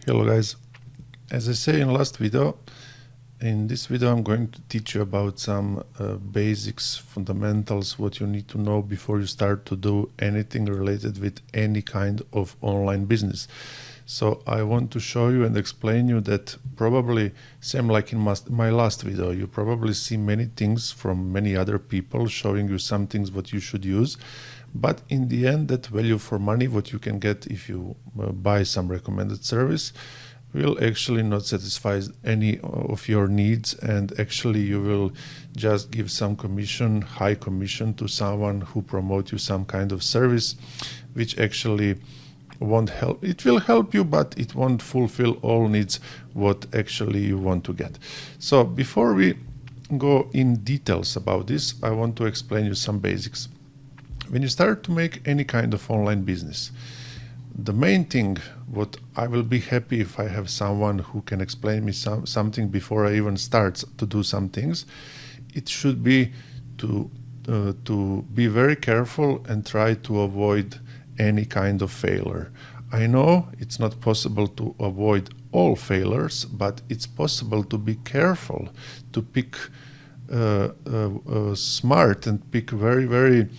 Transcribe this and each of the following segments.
Hello guys, as I say in last video, in this video I'm going to teach you about some basics, fundamentals, what you need to know before you start to do anything related with any kind of online business. So I want to show you and explain you that probably same like in my last video, you probably see many things from many other people showing you some things what you should use. But in the end, that value for money, what you can get if you buy some recommended service, will actually not satisfy any of your needs, and actually you will just give some commission, high commission to someone who promote you some kind of service, which actually won't help. It will help you, but it won't fulfill all needs what actually you want to get. So before we go in details about this, I want to explain you some basics. When you start to make any kind of online business, the main thing what I will be happy if I have someone who can explain me something before I even start to do some things, it should be to be very careful and try to avoid any kind of failure. I know it's not possible to avoid all failures, but it's possible to be careful, to pick smart and pick very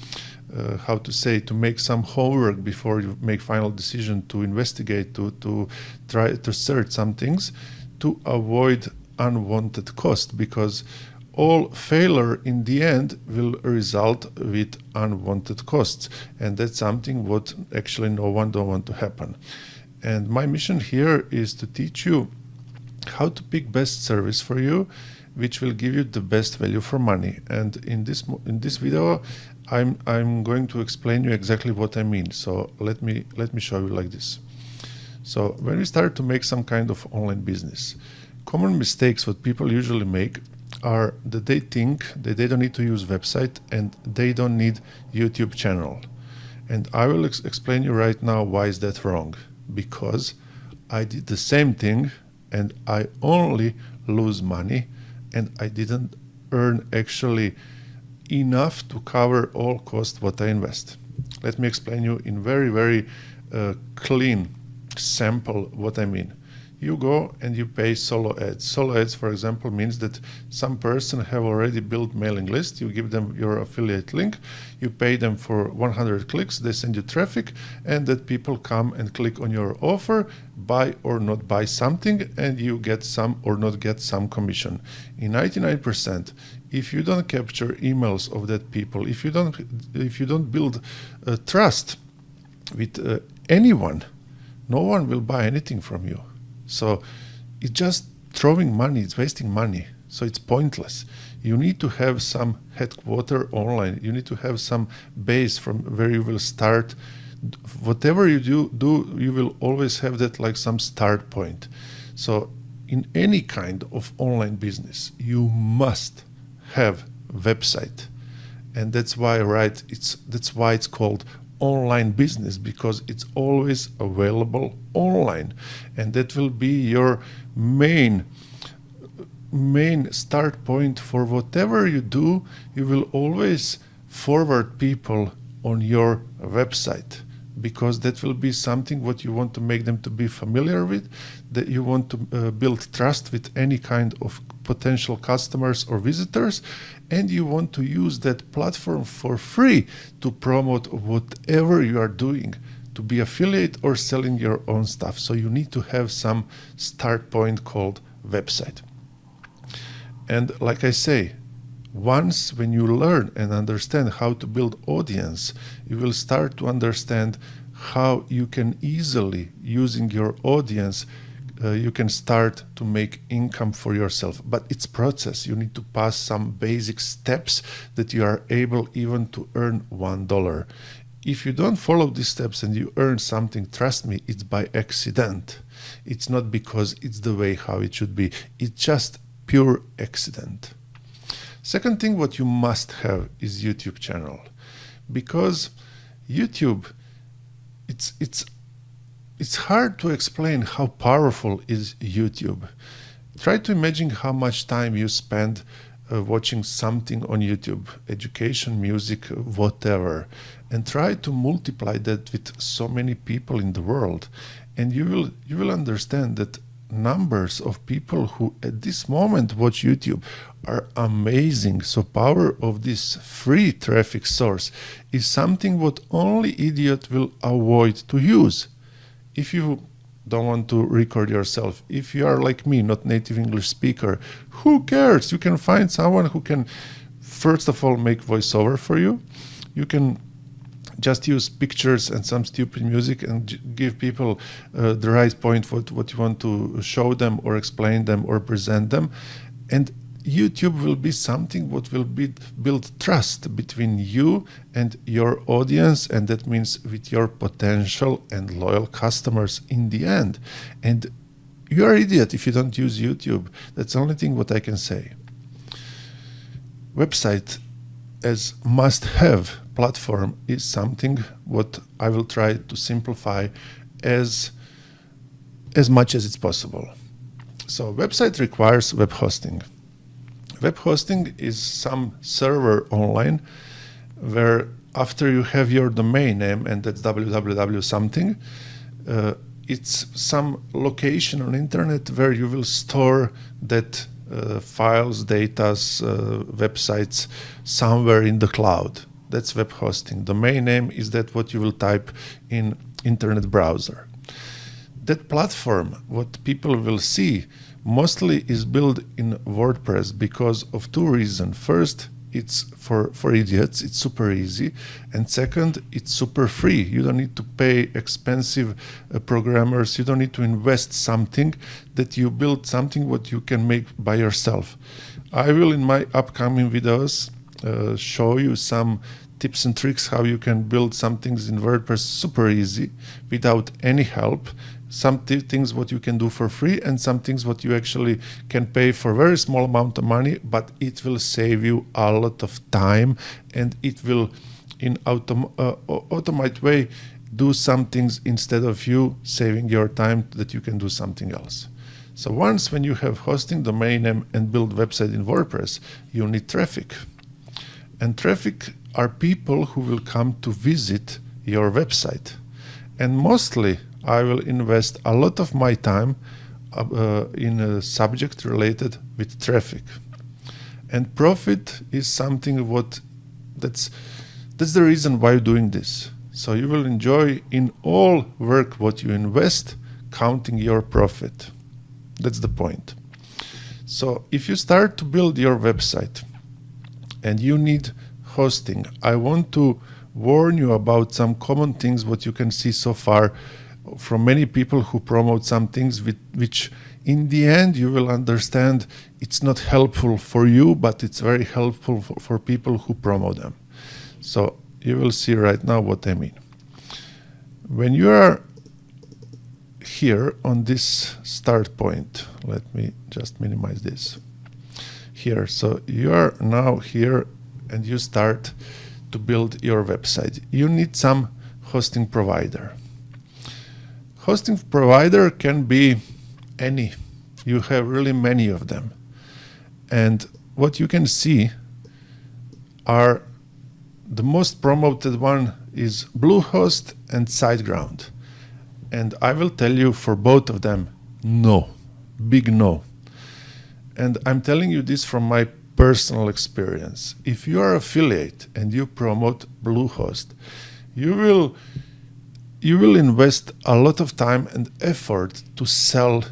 how to say, to make some homework before you make final decision, to investigate, to try to search some things, to avoid unwanted cost, because all failure in the end will result with unwanted costs, and that's something what actually no one don't want to happen. And my mission here is to teach you how to pick best service for you, which will give you the best value for money. And in this video I'm going to explain you exactly what I mean. So let me show you like this. So when we start to make some kind of online business, common mistakes what people usually make are that they think that they don't need to use website and they don't need YouTube channel. And I will explain you right now why is that wrong. Because I did the same thing and I only lose money, and I didn't earn actually enough to cover all costs what I invest. Let me explain you in very clean sample what I mean. You go and you pay solo ads. Solo ads, for example, means that some person have already built mailing list. You give them your affiliate link, you pay them for 100 clicks, they send you traffic, and that people come and click on your offer, buy or not buy something, and you get some or not get some commission. In 99%, if you don't capture emails of that people, if you don't build trust with anyone, no one will buy anything from you. So it's just throwing money, it's wasting money. So it's pointless. You need to have some headquarter online. You need to have some base from where you will start. Whatever you do, you will always have that like some start point. So in any kind of online business, you must have website. And that's why that's why it's called online business, because it's always available online, and that will be your main start point for whatever you do. You will always forward people on your website, because that will be something what you want to make them to be familiar with, that you want to build trust with any kind of potential customers or visitors, and you want to use that platform for free to promote whatever you are doing, to be affiliate or selling your own stuff. So you need to have some start point called website. And like I say, once when you learn and understand how to build audience, you will start to understand how you can easily, using your audience, you can start to make income for yourself. But it's process. You need to pass some basic steps that you are able even to earn $1. If you don't follow these steps and you earn something, trust me, it's by accident. It's not because it's the way how it should be. It's just pure accident. Second thing what you must have is YouTube channel, because YouTube, it's hard to explain how powerful is YouTube. Try to imagine how much time you spend watching something on YouTube, education, music, whatever. and try to multiply that with so many people in the world, and you will understand that numbers of people who at this moment watch YouTube are amazing. So power of this free traffic source is something what only idiot will avoid to use. If you don't want to record yourself, if you are like me, not native English speaker, who cares? You can find someone who can first of all make voiceover for you. You can just use pictures and some stupid music and give people the right point what you want to show them or explain them or present them. And YouTube will be something what will build trust between you and your audience, and that means with your potential and loyal customers in the end. And you're an idiot if you don't use YouTube. That's the only thing what I can say. Website as must-have platform is something what I will try to simplify as much as it's possible. So website requires web hosting. Web hosting is some server online where after you have your domain name, and that's www something, it's some location on internet where you will store that files, datas, websites somewhere in the cloud. That's web hosting. Domain name is that what you will type in internet browser. That platform, what people will see, mostly is built in WordPress because of two reasons. First, it's for idiots, it's super easy. And second, it's super free. You don't need to pay expensive programmers. You don't need to invest something, that you build something what you can make by yourself. I will in my upcoming videos show you some tips and tricks how you can build some things in WordPress super easy without any help. Some things what you can do for free, and some things what you actually can pay for a very small amount of money, but it will save you a lot of time, and it will in automatic way do some things instead of you saving your time that you can do something else. So once when you have hosting, domain name, and build website in WordPress, you need traffic. And traffic are people who will come to visit your website. And mostly I will invest a lot of my time in a subject related with traffic. And profit is something that's the reason why you're doing this. So you will enjoy in all work what you invest, counting your profit. That's the point. So if you start to build your website and you need hosting, I want to warn you about some common things what you can see so far from many people who promote some things which in the end you will understand it's not helpful for you, but it's very helpful for people who promote them. So you will see right now what I mean. When you are here on this start point, let me just minimize this here. So you are now here and you start to build your website. You need some hosting provider. Hosting provider can be any. You have really many of them. And what you can see are the most promoted one is Bluehost and SiteGround. And I will tell you for both of them, no, big no. And I'm telling you this from my personal experience. If you are affiliate and you promote Bluehost, you will invest a lot of time and effort to sell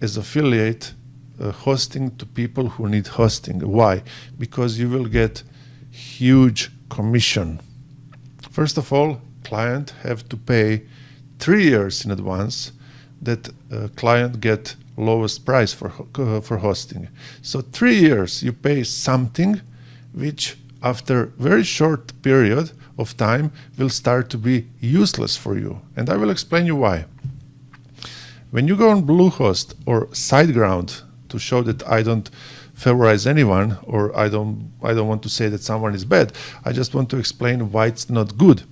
as affiliate hosting to people who need hosting. Why? Because you will get huge commission. First of all, client have to pay 3 years in advance that client get lowest price for hosting. So 3 years you pay something which after very short period of time will start to be useless for you. And I will explain you why. When you go on Bluehost or SiteGround, to show that I don't favorize anyone, or I don't want to say that someone is bad, I just want to explain why it's not good.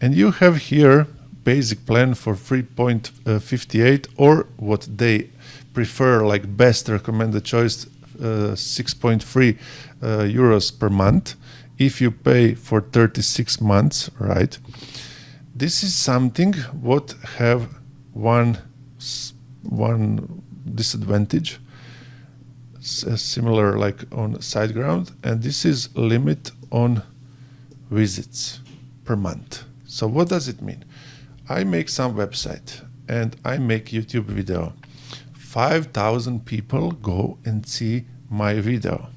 And you have here basic plan for 3.58 or what they prefer like best recommended choice 6.3 euros per month. if you pay for 36 months, right? This is something what have one disadvantage, similar like on SiteGround, and this is limit on visits per month. So what does it mean? I make some website and I make YouTube video. 5,000 people go and see my video.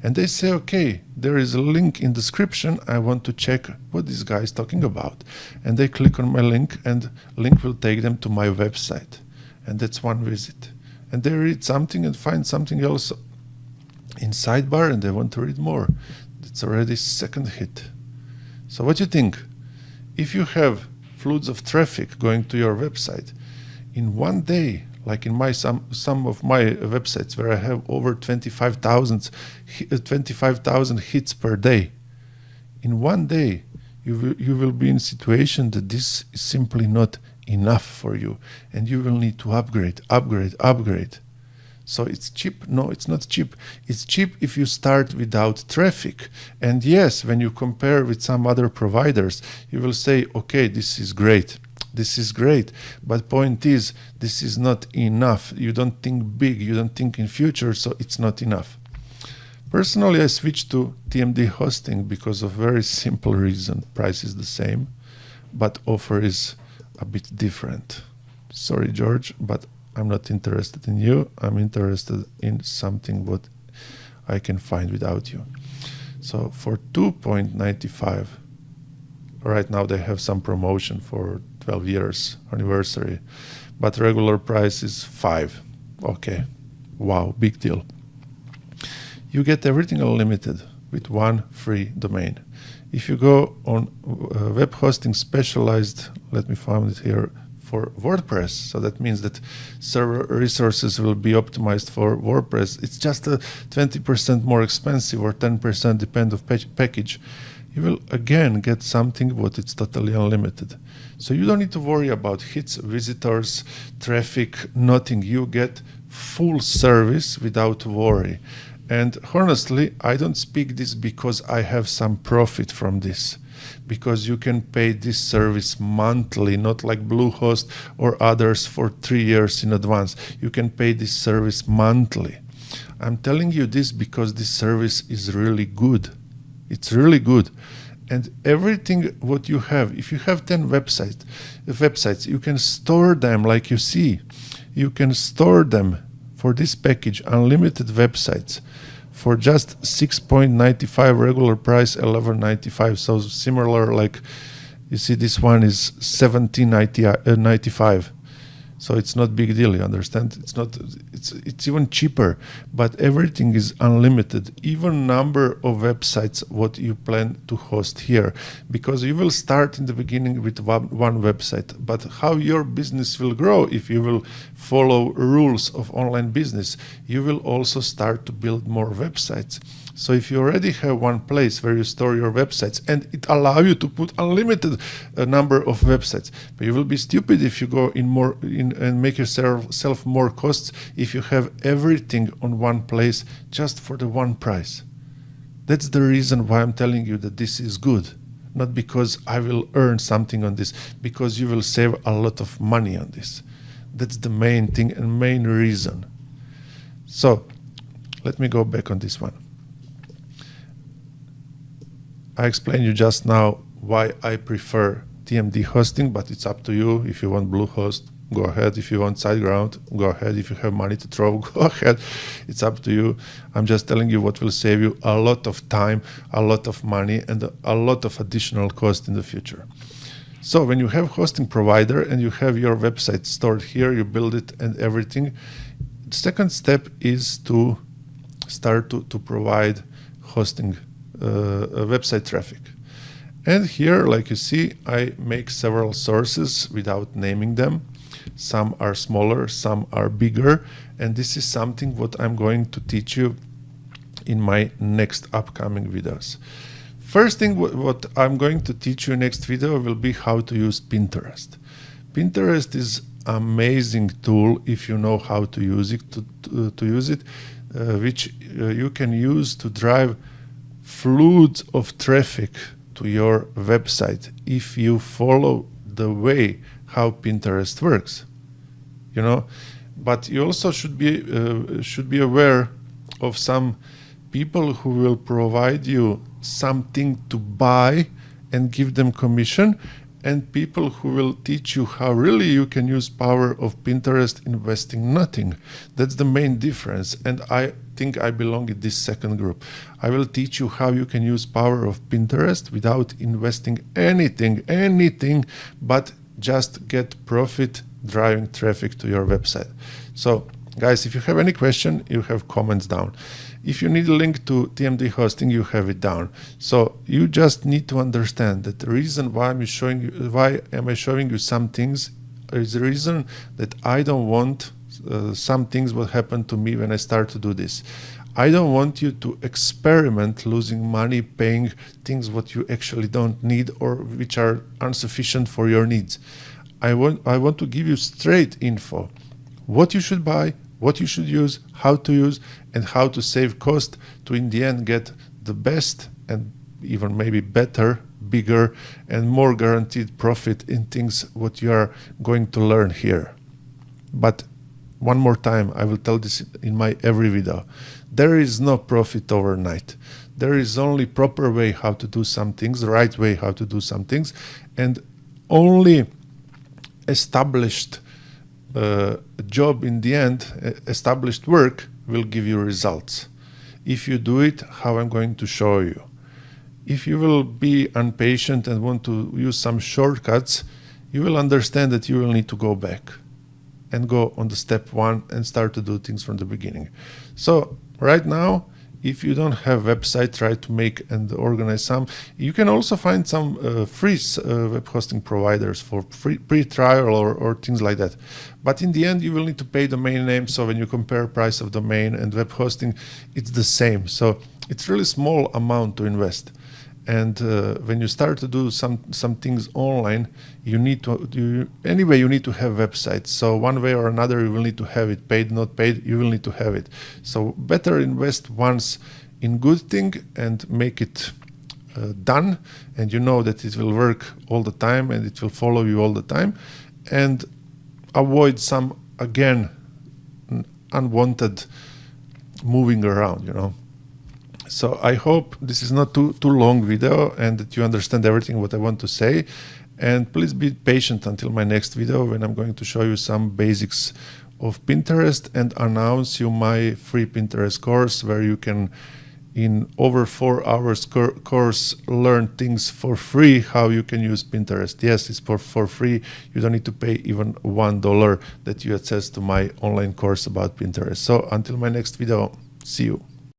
And they say, okay, there is a link in description. I want to check what this guy is talking about. And they click on my link and link will take them to my website. And that's one visit. And they read something and find something else in sidebar and they want to read more. It's already second hit. So what do you think? If you have floods of traffic going to your website, in one day, like in my some of my websites where I have over 25,000 hits per day, in one day you will be in a situation that this is simply not enough for you, and you will need to upgrade. So it's cheap? No, it's not cheap. It's cheap if you start without traffic. And yes, when you compare with some other providers, you will say, okay, this is great. This is great. But point is, this is not enough. You don't think big, you don't think in future, so it's not enough. Personally, I switched to TMD hosting because of very simple reason. Price is the same, but offer is a bit different. Sorry, George, but I'm not interested in you. I'm interested in something what I can find without you. So for 2.95, right now they have some promotion for 12 years anniversary, but regular price is 5. Okay, wow, big deal. You get everything unlimited with one free domain. If you go on web hosting specialized, let me find it here, for WordPress, so that means that server resources will be optimized for WordPress. It's just a 20% more expensive or 10% depend of package. You will again get something what it's totally unlimited. So you don't need to worry about hits, visitors, traffic, nothing. You get full service without worry. And honestly, I don't speak this because I have some profit from this, because you can pay this service monthly, not like Bluehost or others for 3 years in advance. You can pay this service monthly. I'm telling you this because this service is really good. It's really good. And everything what you have, if you have 10 websites, you can store them like you see. You can store them for this package, unlimited websites, for just 6.95 regular price, 11.95. So similar, like you see, this one is 17.95. So it's not big deal, you understand? It's even cheaper, but everything is unlimited, even number of websites what you plan to host here, because you will start in the beginning with one website, but how your business will grow if you will follow rules of online business, you will also start to build more websites. So if you already have one place where you store your websites and it allows you to put unlimited number of websites, but you will be stupid if you go and make yourself more costs if you have everything on one place just for the one price. That's the reason why I'm telling you that this is good. Not because I will earn something on this, because you will save a lot of money on this. That's the main thing and main reason. So let me go back on this one. I explained you just now why I prefer TMD hosting, but it's up to you. If you want Bluehost, go ahead. If you want SiteGround, go ahead. If you have money to throw, go ahead. It's up to you. I'm just telling you what will save you a lot of time, a lot of money, and a lot of additional cost in the future. So when you have hosting provider and you have your website stored here, you build it and everything, the second step is to start to provide hosting website traffic. And here, like you see, I make several sources without naming them. Some are smaller, some are bigger, and this is something what I'm going to teach you in my next upcoming videos. First thing what I'm going to teach you next video will be how to use Pinterest. Pinterest is amazing tool if you know how to use it, which you can use to drive flood of traffic to your website if you follow the way how Pinterest works, you know. But you also should be aware of some people who will provide you something to buy and give them commission, and people who will teach you how really you can use power of Pinterest investing nothing. That's the main difference, and I think I belong in this second group. I will teach you how you can use power of Pinterest without investing anything, but just get profit driving traffic to your website. So guys, if you have any question, you have comments down. If you need a link to TMD hosting, you have it down. So you just need to understand that the reason why am I showing you some things is the reason that I don't want some things will happen to me when I start to do this. I don't want you to experiment losing money paying things what you actually don't need or which are insufficient for your needs. I want to give you straight info. What you should buy, what you should use, how to use, and how to save cost to in the end get the best and even maybe better, bigger, and more guaranteed profit in things what you are going to learn here. But one more time, I will tell this in my every video. There is no profit overnight. There is only proper way how to do some things, the right way how to do some things, and only established job in the end, established work will give you results. If you do it, how I'm going to show you. If you will be impatient and want to use some shortcuts, you will understand that you will need to go back and go on the step one and start to do things from the beginning. So right now, if you don't have website, try to make and organize some. You can also find some free web hosting providers for free trial or things like that. But in the end, you will need to pay domain name. So when you compare price of domain and web hosting, it's the same. So it's really small amount to invest. And when you start to do some things online, you need to have websites. So one way or another, you will need to have it, paid, not paid, you will need to have it. So better invest once in good thing and make it done, and you know that it will work all the time and it will follow you all the time, and avoid some, again, unwanted moving around, you know. So I hope this is not too long video and that you understand everything what I want to say. And please be patient until my next video when I'm going to show you some basics of Pinterest and announce you my free Pinterest course where you can, in over 4 hours course, learn things for free how you can use Pinterest. Yes, it's for free. You don't need to pay even $1 that you access to my online course about Pinterest. So until my next video, see you.